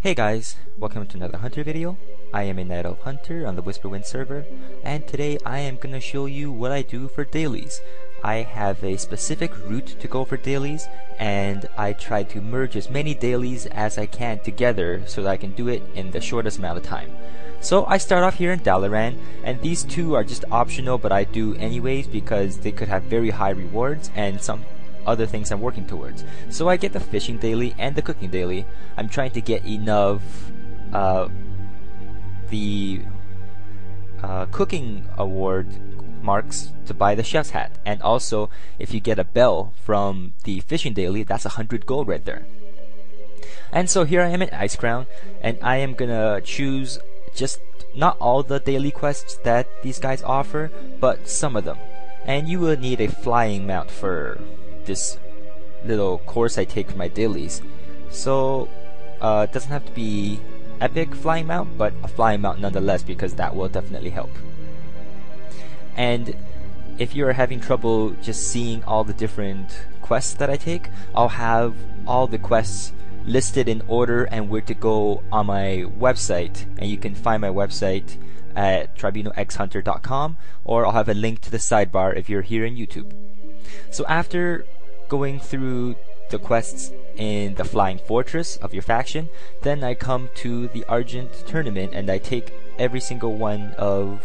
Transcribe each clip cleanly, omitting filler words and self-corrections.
Hey guys, welcome to another Hunter video. I am a Night Elf Hunter on the Whisperwind server, and today I am going to show you what I do for dailies. I have a specific route to go for dailies, and I try to merge as many dailies as I can together so that I can do it in the shortest amount of time. So I start off here in Dalaran, and these two are just optional, but I do anyways because they could have very high rewards and some other things I'm working towards. So I get the fishing daily and the cooking daily. I'm trying to get enough the cooking award marks to buy the chef's hat, and also if you get a bell from the fishing daily, that's 100 gold right there. And so here I am at Icecrown, and I am gonna choose just not all the daily quests that these guys offer, but some of them. And you will need a flying mount for this little course I take for my dailies. So it doesn't have to be epic flying mount, but a flying mount nonetheless, because that will definitely help. And if you're having trouble just seeing all the different quests that I take, I'll have all the quests listed in order and where to go on my website, and you can find my website at tribunalxhunter.com, or I'll have a link to the sidebar if you're here in YouTube. So after going through the quests in the Flying Fortress of your faction, then I come to the Argent Tournament and I take every single one of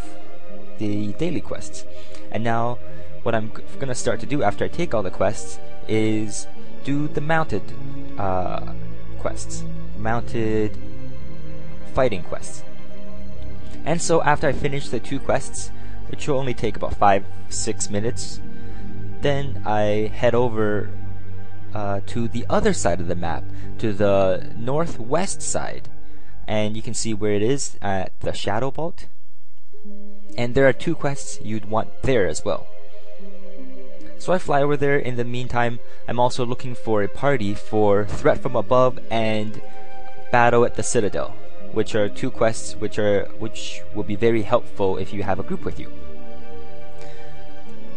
the daily quests. And now what I'm gonna start to do after I take all the quests is do the mounted quests, mounted fighting quests. And so after I finish the two quests, which will only take about 5-6 minutes, then I head over to the other side of the map, to the northwest side, and you can see where it is at the Shadow Vault. And there are two quests you'd want there as well. So I fly over there. In the meantime, I'm also looking for a party for Threat from Above and Battle at the Citadel, which are two quests which will be very helpful if you have a group with you.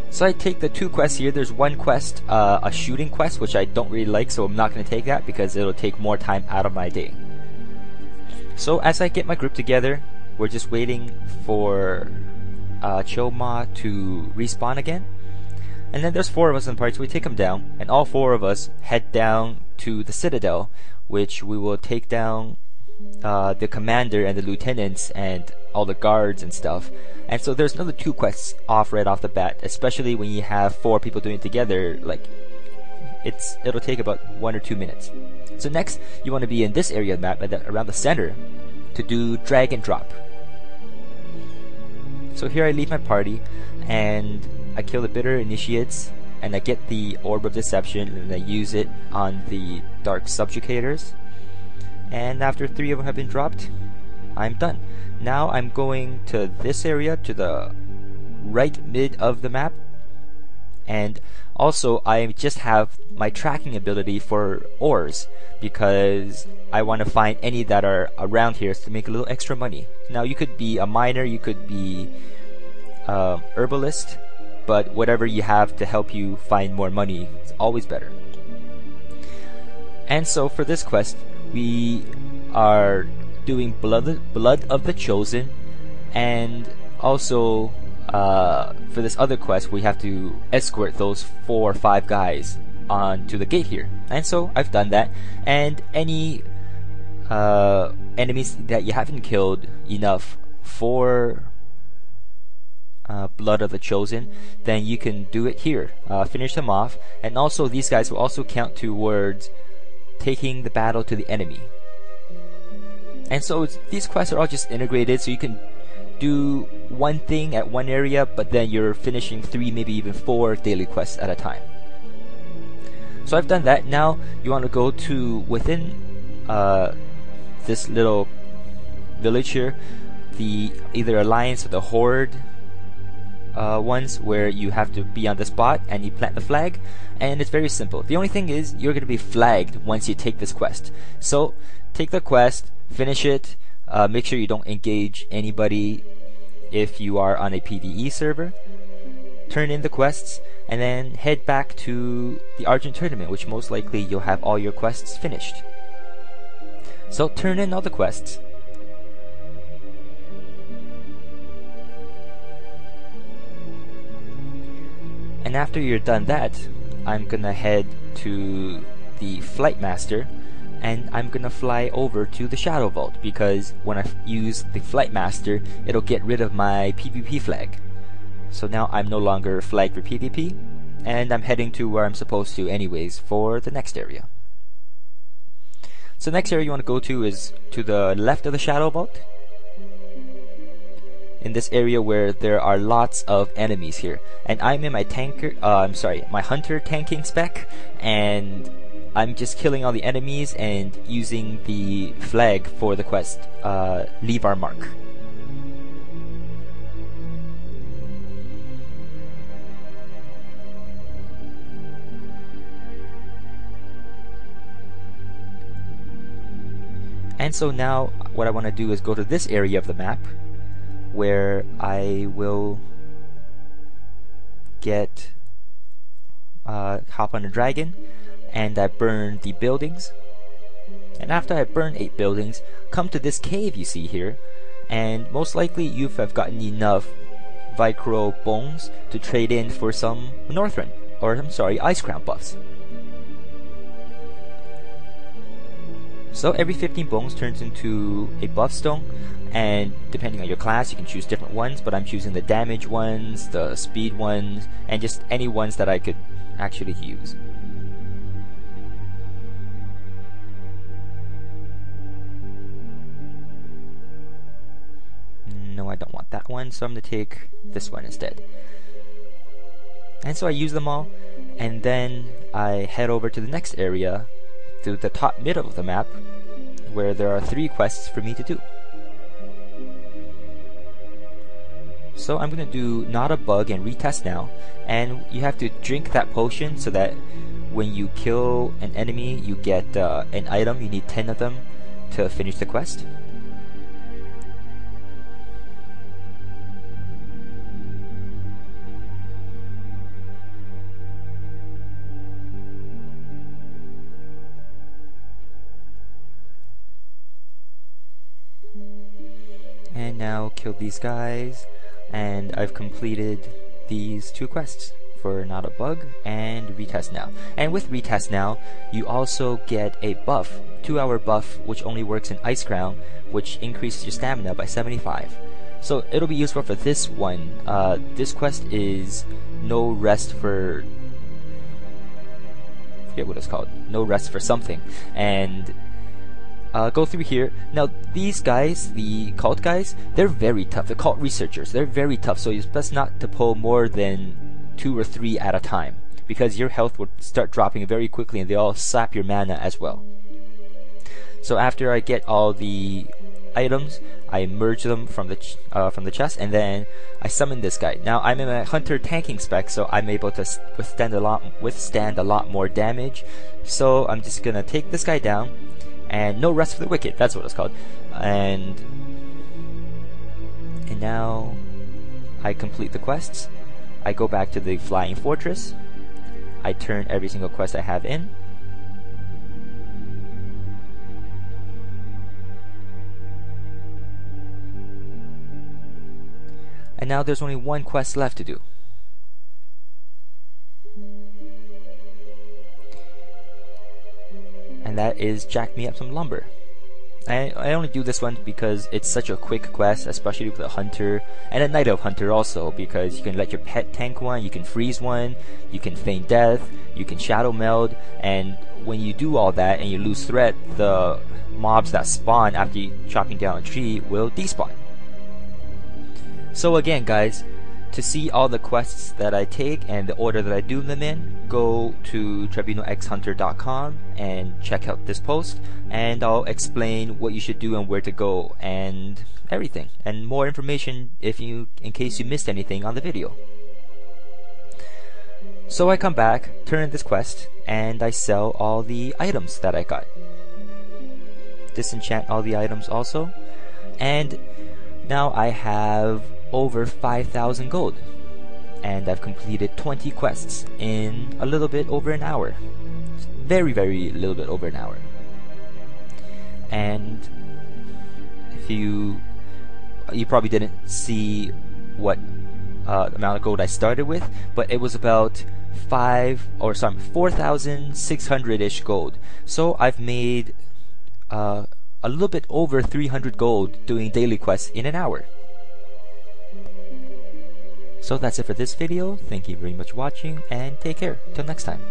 So I take the two quests here. There's one quest, a shooting quest, which I don't really like, so I'm not going to take that because it'll take more time out of my day. So as I get my group together, we're just waiting for Choma to respawn again. And then there's 4 of us in the party, so we take him down, and all 4 of us head down to the Citadel, which we will take down the commander and the lieutenants and all the guards and stuff. And so there's another 2 quests off right off the bat, especially when you have 4 people doing it together. Like, it'll take about 1 or 2 minutes. So next, you want to be in this area of the map, around the center, to do drag and drop. So here I leave my party, and I kill the bitter initiates, and I get the Orb of Deception, and I use it on the Dark Subjugators. And after 3 of them have been dropped, I'm done. Now I'm going to this area, to the right mid of the map, and also I just have my tracking ability for ores, because I want to find any that are around here to make a little extra money. Now you could be a miner, you could be herbalist, but whatever you have to help you find more money is always better. And so for this quest, we are doing Blood of the Chosen, and also for this other quest we have to escort those 4 or 5 guys onto the gate here. And so I've done that, and any enemies that you haven't killed enough for Blood of the Chosen, then you can do it here, finish them off. And also these guys will also count towards taking the battle to the enemy. And so these quests are all just integrated, so you can do one thing at one area, but then you're finishing 3, maybe even 4 daily quests at a time. So I've done that. Now you want to go to within this little village here, the either Alliance or the Horde ones, where you have to be on the spot and you plant the flag. And it's very simple. The only thing is you're going to be flagged once you take this quest. So take the quest, finish it, make sure you don't engage anybody if you are on a PvE server, turn in the quests, and then head back to the Argent Tournament, which most likely you'll have all your quests finished. So turn in all the quests. And after you're done that, I'm gonna head to the Flight Master, and I'm gonna fly over to the Shadow Vault, because when I use the Flight Master, it'll get rid of my PvP flag. So now I'm no longer flagged for PvP, and I'm heading to where I'm supposed to anyways for the next area. So next area you want to go to is to the left of the Shadow Vault. In this area where there are lots of enemies here, and I'm in my my hunter tanking spec, and I'm just killing all the enemies and using the flag for the quest, leave our mark. And so now what I want to do is go to this area of the map where I will get hop on a dragon, and I burn the buildings. And after I burn 8 buildings, come to this cave you see here, and most likely you have gotten enough Vicro bones to trade in for some Northrend, or I'm sorry, Ice Crown buffs. So every 15 bones turns into a buff stone, and depending on your class you can choose different ones, but I'm choosing the damage ones, the speed ones, and just any ones that I could actually use. No, I don't want that one, so I'm going to take this one instead. And so I use them all, and then I head over to the next area, to the top middle of the map, where there are 3 quests for me to do. So I'm going to do Not a Bug and retest now, and you have to drink that potion so that when you kill an enemy you get an item. You need 10 of them to finish the quest. And now kill these guys, and I've completed these 2 quests for Not a Bug and retest now. And with retest now, you also get a buff, 2-hour buff, which only works in Ice Crown, which increases your stamina by 75. So it'll be useful for this one. This quest is No Rest for... I forget what it's called. No Rest for something. And go through here. Now these guys, the cult guys, they're very tough. The cult researchers, they're very tough, so it's best not to pull more than 2 or 3 at a time, because your health would start dropping very quickly and they all sap your mana as well. So after I get all the items, I merge them from the chest, and then I summon this guy. Now I'm in a hunter tanking spec, so I'm able to withstand a lot more damage. So I'm just gonna take this guy down, and No Rest for the Wicked, that's what it's called. And now I complete the quests. I go back to the Flying Fortress. I turn every single quest I have in. And now there's only 1 quest left to do. And that is Jack Me Up Some Lumber. I only do this one because it's such a quick quest, especially with a hunter and a night elf hunter also, because you can let your pet tank one, you can freeze one, you can feign death, you can shadow meld, and when you do all that and you lose threat, the mobs that spawn after you chopping down a tree will despawn. So again guys, to see all the quests that I take and the order that I do them in, go to tribunalxhunter.com and check out this post, and I'll explain what you should do and where to go and everything, and more information in case you missed anything on the video. So I come back, turn in this quest, and I sell all the items that I got. Disenchant all the items also, and now I have over 5,000 gold, and I've completed 20 quests in a little bit over an hour. Very little bit over an hour. And and if you probably didn't see what amount of gold I started with, but it was about 4,600-ish gold. So I've made a little bit over 300 gold doing daily quests in an hour. So that's it for this video. Thank you very much for watching, and take care. Till next time.